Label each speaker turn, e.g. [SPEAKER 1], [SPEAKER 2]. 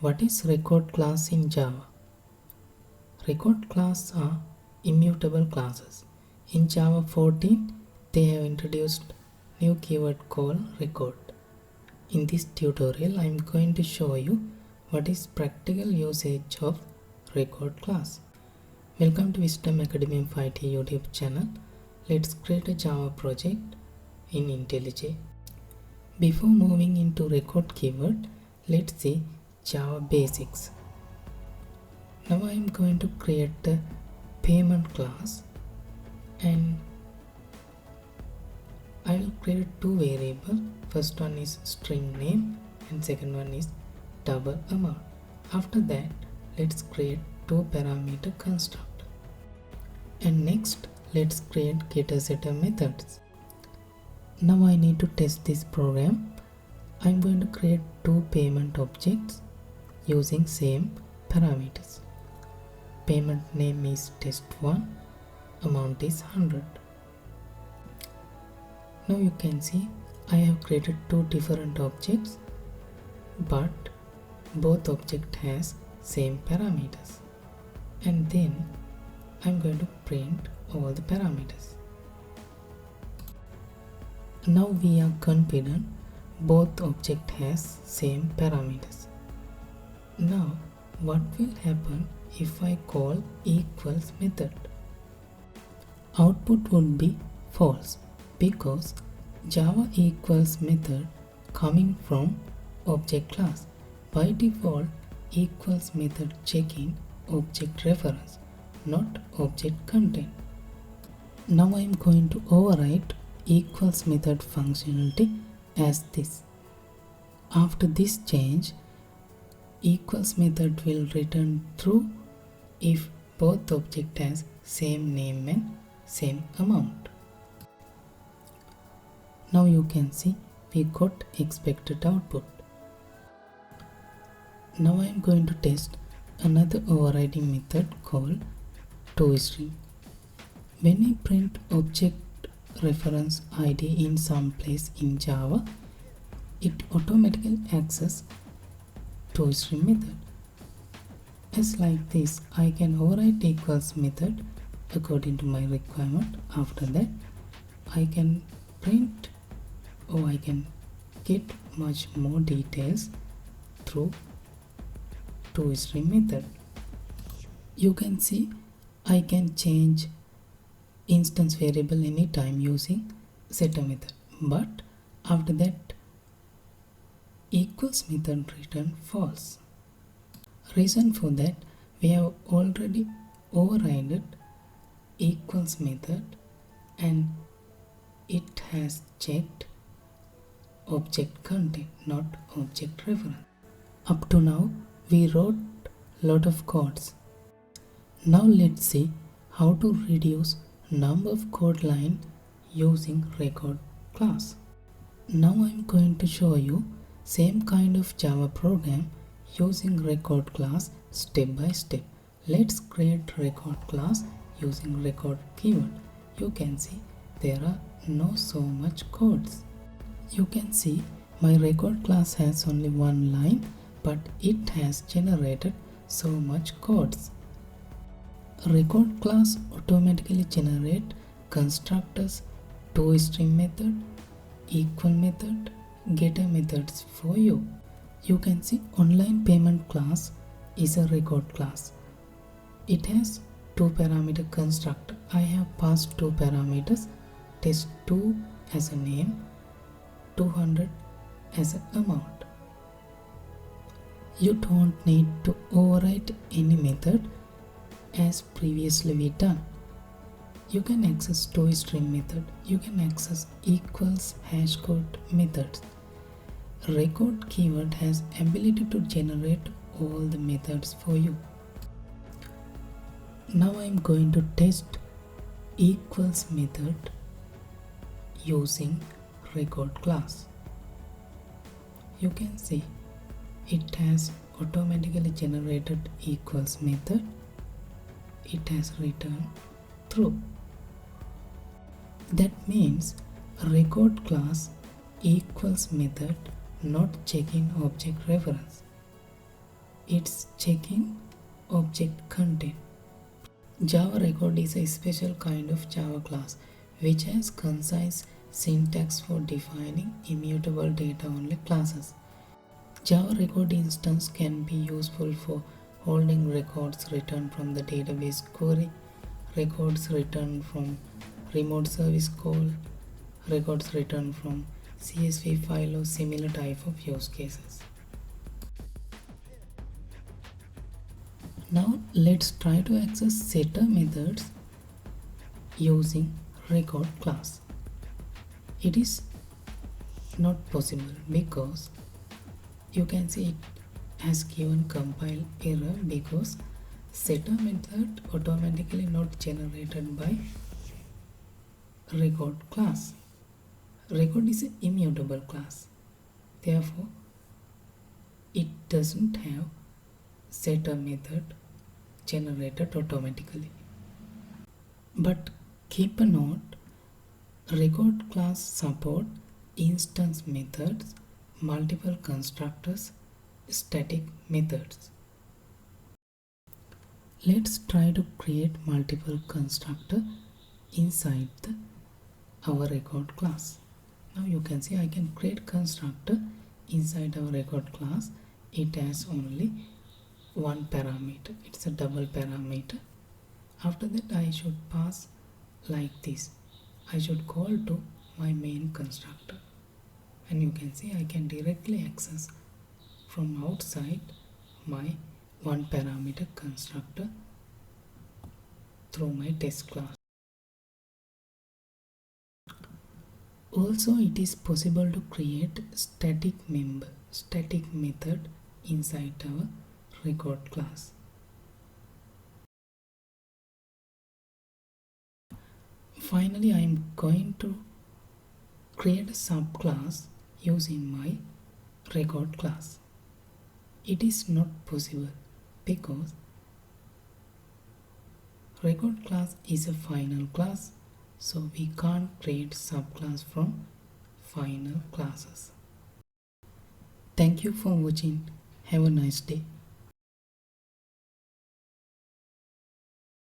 [SPEAKER 1] What is record class in Java? Record class are immutable classes. In Java 14, they have introduced new keyword called record. In this tutorial, I am going to show you what is practical usage of record class. Welcome to Wisdom Academy of IT YouTube channel. Let's create a Java project in IntelliJ. Before moving into record keyword, let's see Java basics. Now I am going to create the payment class and I will create two variables. First one is string name and second one is double amount. After that, let's create two parameter construct. And next, let's create getter setter methods. Now I need to test this program. I am going to create two payment objects using same parameters. Payment name is test1, amount is 100. Now you can see I have created two different objects, but both object has same parameters. And then I'm going to print all the parameters. Now we are confident both object has same parameters. Now what will happen if I call equals method? Output would be false because Java equals method coming from object class. By default, equals method checking object reference, not object content. Now I am going to override equals method functionality as this. After this change, equals method will return true if both object has same name and same amount. Now you can see we got expected output. Now I am going to test another overriding method called toString. When we print object reference ID in some place in Java, it automatically accesses toString method. As like this, I can override equals method according to my requirement. After that, I can print or I can get much more details through toString method. You can see I can change instance variable anytime using setter method, but after that equals method return false. Reason for that, we have already overridden equals method and it has checked object content, not object reference. Up to now we wrote lot of codes. Now let's see how to reduce number of code line using record class. Now I'm going to show you same kind of Java program using record class step by step. Let's create record class using record keyword. You can see there are no so much codes. You can see my record class has only one line, but it has generated so much codes. Record class automatically generate constructors, toString method, equal method, getter methods for you. You can see online payment class is a record class. It has two parameter constructor. I have passed two parameters, test2 as a name, 200 as an amount. You don't need to overwrite any method as previously we done. You can access toString method. You can access equals hashcode methods. Record keyword has ability to generate all the methods for you. Now I am going to test equals method using record class. You can see it has automatically generated equals method. It has returned true. That means record class equals method not checking object reference. it's checking object content. Java record is a special kind of Java class which has concise syntax for defining immutable data-only classes. Java record instance can be useful for holding records returned from the database query, records returned from remote service call, records returned from CSV file or similar type of use cases. Now let's try to access setter methods using record class. It is not possible because you can see it has given compile error because setter method automatically not generated by record class. Record is an immutable class, therefore it doesn't have setter method generated automatically. But keep a note, record class support instance methods, multiple constructors, static methods. Let's try to create multiple constructor inside our record class. Now you can see I can create constructor inside our record class. It has only one parameter, it's a double parameter. After that I should pass like this. I should call to my main constructor, and you can see I can directly access from outside my one parameter constructor through my test class. Also it is possible to create static method inside our record class. Finally, I am going to create a subclass using my record class. It is not possible because record class is a final class, so we can't create subclass from final classes. Thank you for watching. Have a nice day.